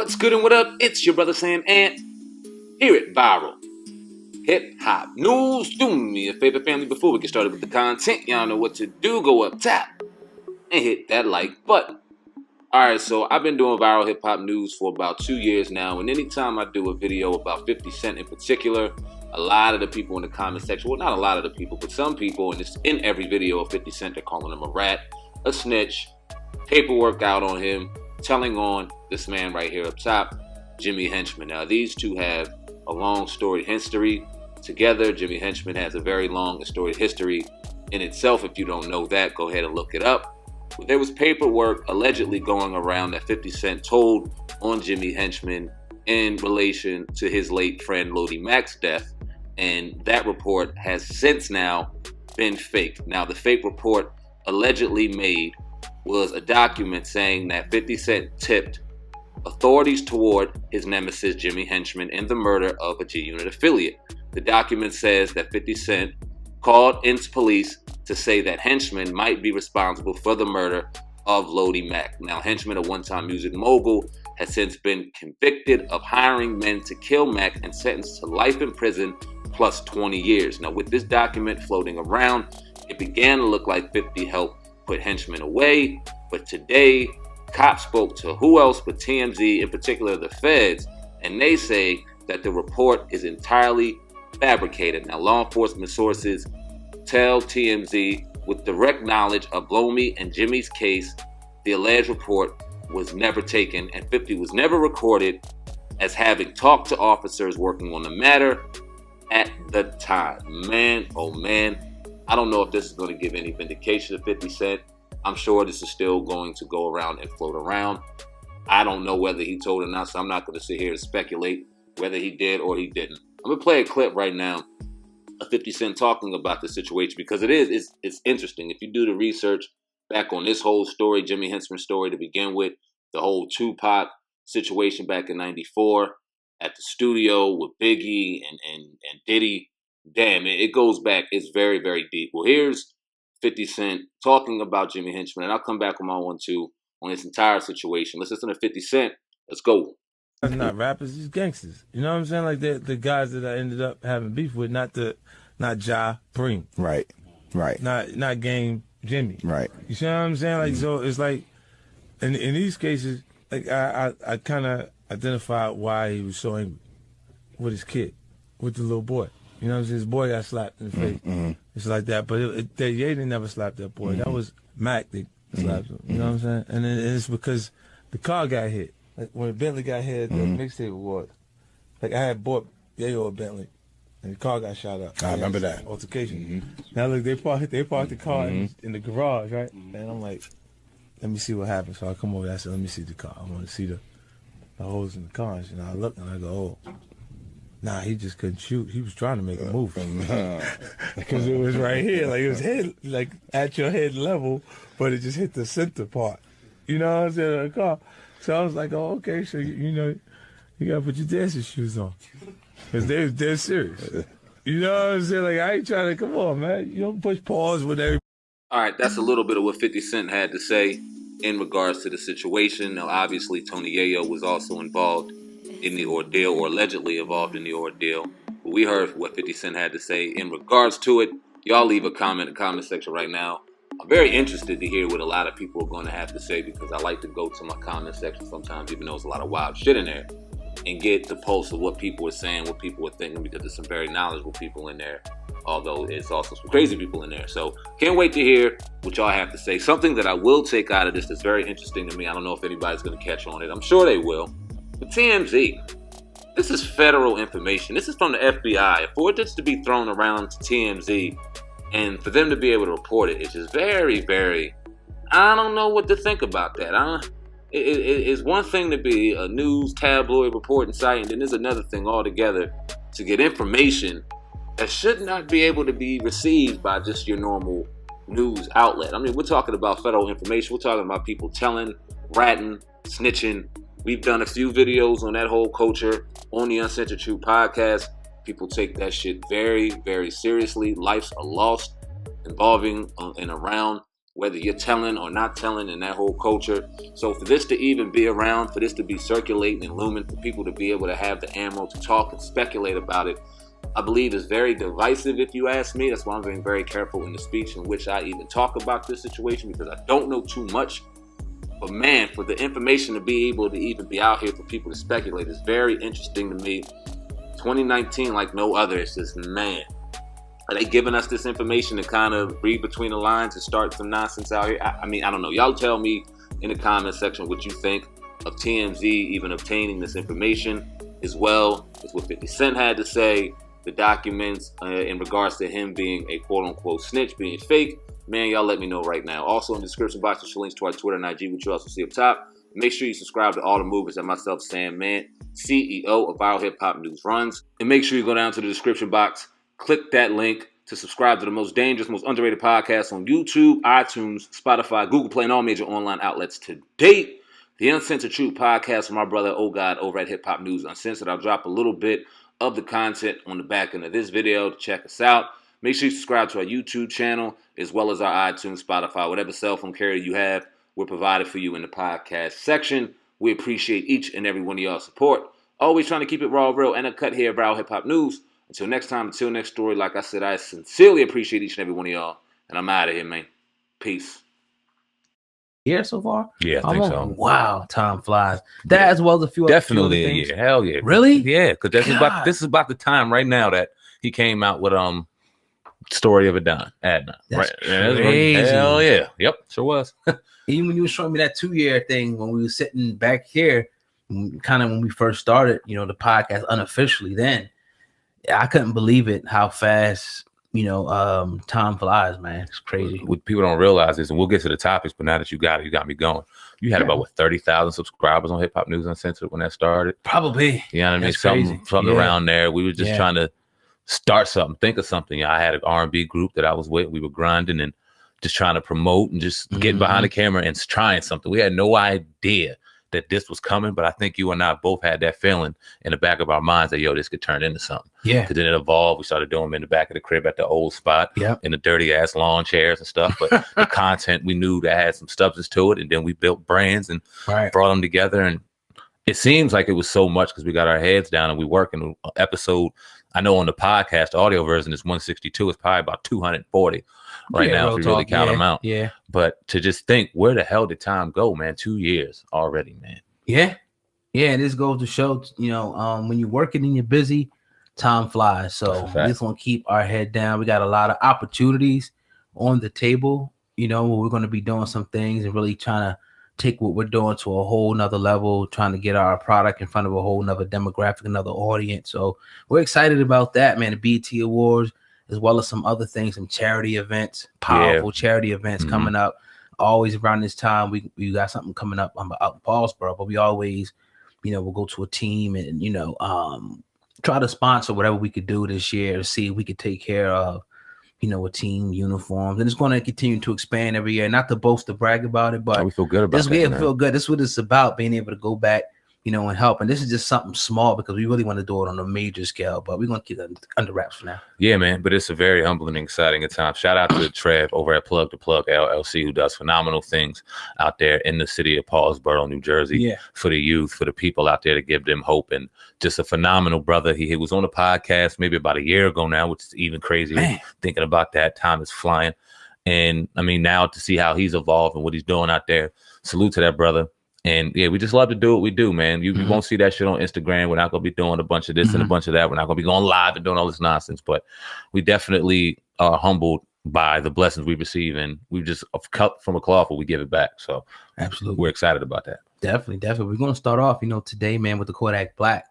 What's good and what up? It's your brother Sam Ant here at Viral Hip Hop News. Do me a favor, family, before we get started with the content. Y'all know what to do. Go up top and hit that like button. Alright, so I've been doing Viral Hip Hop News for about 2 years now, and anytime I do a video about 50 Cent in particular, a lot of the people in the comment section, well, not a lot of the people, but some people, and it's in every video of 50 Cent, they're calling him a rat, a snitch, paperwork out on him, telling on this man right here up top, Jimmy Henchman. Now, these two have a long storied history together. Jimmy Henchman has a very long storied history in itself. If you don't know that, go ahead and look it up. But there was paperwork allegedly going around that 50 Cent told on Jimmy Henchman in relation to his late friend Lodi Mack's death, and that report has since now been faked. Now, the fake report allegedly made was a document saying that 50 Cent tipped authorities toward his nemesis Jimmy Henchman in the murder of a G-Unit affiliate. The document says that 50 Cent called into police to say that Henchman might be responsible for the murder of Lodi Mack. Now, Henchman, a one-time music mogul, has since been convicted of hiring men to kill Mack and sentenced to life in prison plus 20 years. Now, with this document floating around, it began to look like 50 helped put Henchman away, but today, cops spoke to who else but TMZ, in particular the FEDS, and they say that the report is entirely fabricated. Now, law enforcement sources tell TMZ with direct knowledge of Lomi and Jimmy's case, the alleged report was never taken and 50 was never recorded as having talked to officers working on the matter at the time. Man, oh man, I don't know if this is going to give any vindication to 50 Cent. I'm sure this is still going to go around and float around. I don't know whether he told or not, so I'm not going to sit here and speculate whether he did or he didn't. I'm going to play a clip right now of 50 Cent talking about the situation because it's interesting. If you do the research back on this whole story, Jimmy Henchman's story to begin with, the whole Tupac situation back in 94 at the studio with Biggie and Diddy, damn, it goes back. It's very, very deep. Well, here's 50 Cent talking about Jimmy Henchman, and I'll come back on my one too on this entire situation. Let's listen to 50 Cent. Let's go. That's not rappers, these gangsters. You know what I'm saying? Like the guys that I ended up having beef with, not Ja Preem. Right. Not Game Jimmy. Right. You see what I'm saying? Like, so it's like in these cases, like I kind of identified why he was so angry with his kid, with the little boy. You know what I'm saying? His boy got slapped in the face. Mm-hmm. It's like that. But they didn't never slap that boy. Mm-hmm. That was Mac that slapped him. You know what I'm saying? And it's because the car got hit. Like when Bentley got hit at the mixtape award, like I had bought Yayo a Bentley, and the car got shot up. I remember that. Altercation. Mm-hmm. Now look, they parked the car in the garage, right? Mm-hmm. And I'm like, let me see what happens. So I come over there, I said, let me see the car. I want to see the holes in the car. And I look and I go, oh. Nah, he just couldn't shoot. He was trying to make a move. Because it was right here. Like, it was head, like, at your head level, but it just hit the center part. You know what I'm saying? Of the car. So I was like, oh, okay, so, you know, you got to put your dancing shoes on. Because they're serious. You know what I'm saying? Like, I ain't trying to, come on, man. You don't push pause with everybody. All right, that's a little bit of what 50 Cent had to say in regards to the situation. Now, obviously, Tony Yayo was also involved in the ordeal, or allegedly involved in the ordeal. But we heard what 50 Cent had to say in regards to it. Y'all leave a comment in the comment section right now. I'm very interested to hear what a lot of people are going to have to say because I like to go to my comment section sometimes, even though there's a lot of wild shit in there, and get the pulse of what people are saying, what people are thinking, because there's some very knowledgeable people in there, although it's also some crazy people in there. So can't wait to hear what y'all have to say. Something that I will take out of this that's very interesting to me. I don't know if anybody's going to catch on it. I'm sure they will. But TMZ, this is federal information. This is from the FBI. For it just to be thrown around to TMZ and for them to be able to report it, it's just very, very, I don't know what to think about that. It's one thing to be a news tabloid reporting site, and then there's another thing altogether to get information that should not be able to be received by just your normal news outlet. I mean, we're talking about federal information. We're talking about people telling, ratting, snitching. We've done a few videos on that whole culture on the Uncensored podcast. People take that shit very, very seriously. Lives are lost involving and around whether you're telling or not telling in that whole culture. So for this to even be around, for this to be circulating and looming, for people to be able to have the ammo to talk and speculate about it, I believe is very divisive, if you ask me. That's why I'm being very careful in the speech in which I even talk about this situation, because I don't know too much. But man, for the information to be able to even be out here for people to speculate is very interesting to me. 2019 like no other. It's just, man, are they giving us this information to kind of read between the lines and start some nonsense out here? I mean, I don't know. Y'all tell me in the comment section what you think of TMZ even obtaining this information, as well as what 50 Cent had to say, the documents in regards to him being a quote-unquote snitch, being fake. Man, y'all let me know right now. Also in the description box, there's links to our Twitter and IG, which you also see up top. Make sure you subscribe to all the movers that myself, Sam Mant, CEO of Viral Hip Hop News, runs. And make sure you go down to the description box, click that link to subscribe to the most dangerous, most underrated podcast on YouTube, iTunes, Spotify, Google Play, and all major online outlets to date. The Uncensored Truth podcast from my brother, Oh God, over at Hip Hop News Uncensored. I'll drop a little bit of the content on the back end of this video to check us out. Make sure you subscribe to our YouTube channel, as well as our iTunes, Spotify, whatever cell phone carrier you have. We're provided for you in the podcast section. We appreciate each and every one of y'all's support. Always trying to keep it raw, real, and uncut here at Viral Hip Hop News. Until next time, until next story, like I said, I sincerely appreciate each and every one of y'all. And I'm out of here, man. Peace. Here so far? Yeah, I think so. Wow, time flies. That as well as a few definitely other things. Hell yeah. Really? Yeah, because this is about the time right now that he came out with Story of a Don. Adnan. That's right. crazy. Hell yeah. Yep, sure was. Even when you were showing me that 2-year thing when we were sitting back here, kind of when we first started, the podcast unofficially, then I couldn't believe it how fast time flies, man. It's crazy. What people don't realize is, and we'll get to the topics, but now that you got me going. You had about 30,000 subscribers on Hip Hop News Uncensored when that started. Probably. You know what I mean? Something around there. We were just trying to start something, think of something. I had an R&B group that I was with. We were grinding and just trying to promote and just getting behind the camera and trying something. We had no idea that this was coming, but I think you and I both had that feeling in the back of our minds that, this could turn into something. Yeah. Because then it evolved. We started doing them in the back of the crib at the old spot, in the dirty ass lawn chairs and stuff. But the content we knew that had some substance to it. And then we built brands and brought them together. And it seems like it was so much because we got our heads down and we work in an episode. I know on the podcast, the audio version is 162. It's probably about 240 right now if you really count them out. Yeah. But to just think, where the hell did time go, man? 2 years already, man. Yeah. Yeah. And this goes to show, when you're working and you're busy, time flies. So we just want to keep our head down. We got a lot of opportunities on the table, where we're going to be doing some things and really trying to take what we're doing to a whole nother level, trying to get our product in front of a whole nother demographic, another audience. So we're excited about that, man. The BET Awards, as well as some other things, some charity events, powerful charity events coming up. Always around this time, we got something coming up out in Paulsboro, but we always, we'll go to a team and, try to sponsor whatever we could do this year to see if we could take care of, a team, uniforms, and it's going to continue to expand every year. Not to boast or brag about it, but we feel good about this. We feel good. This is what it's about, being able to go back, and help. And this is just something small because we really want to do it on a major scale, but we're going to keep it under wraps for now. Yeah, man. But it's a very humbling and exciting time. Shout out to Trev over at Plug to Plug LLC, who does phenomenal things out there in the city of Paulsboro, New Jersey, for the youth, for the people out there to give them hope. And just a phenomenal brother. He was on a podcast maybe about a year ago now, which is even crazier. Thinking about that, time is flying. And I mean, now to see how he's evolved and what he's doing out there, salute to that brother. And yeah, we just love to do what we do, man. You won't see that shit on Instagram. We're not going to be doing a bunch of this and a bunch of that. We're not going to be going live and doing all this nonsense, but we definitely are humbled by the blessings we receive, and we just cut from a cloth where we give it back. So absolutely, we're excited about that. Definitely. We're going to start off, today, man, with the Kodak Black,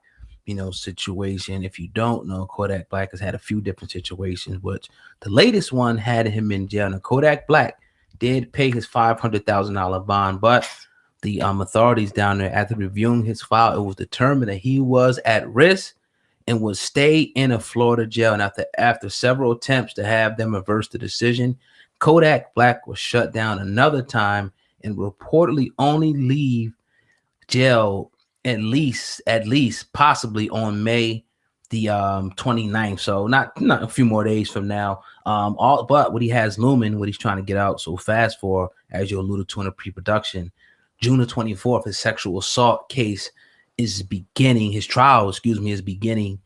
situation. If you don't know, Kodak Black has had a few different situations, which the latest one had him in jail. Now, Kodak Black did pay his $500,000 bond, but the authorities down there, after reviewing his file, it was determined that he was at risk and would stay in a Florida jail. And after several attempts to have them reverse the decision, Kodak Black was shut down another time and reportedly only leave jail at least possibly on May the 29th, so not a few more days from now. But what he has looming, what he's trying to get out so fast for, as you alluded to in the pre-production, June the 24th, his sexual assault case is beginning. His trial, is beginning.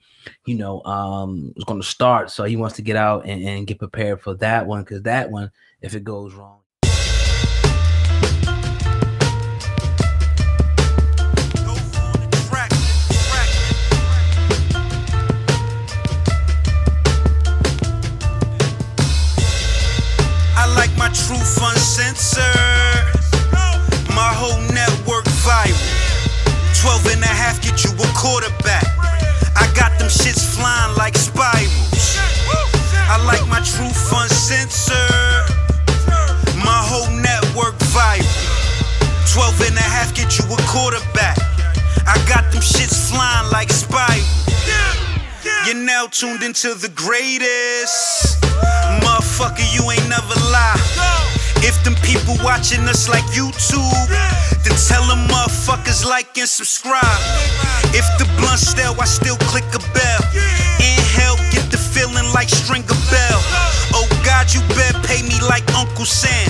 It's going to start. So he wants to get out and get prepared for that one, because that one, if it goes wrong. I like my truth uncensored. My whole network viral. 12 and a half get you a quarterback. I got them shits flying like spirals. I like my truth uncensored. My whole network viral. 12 and a half get you a quarterback. I got them shits flying like spirals. You're now tuned into the greatest. Motherfucker, you ain't never lie. If them people watching us like YouTube, then tell them motherfuckers like and subscribe. If the blunt stale, I still click a bell.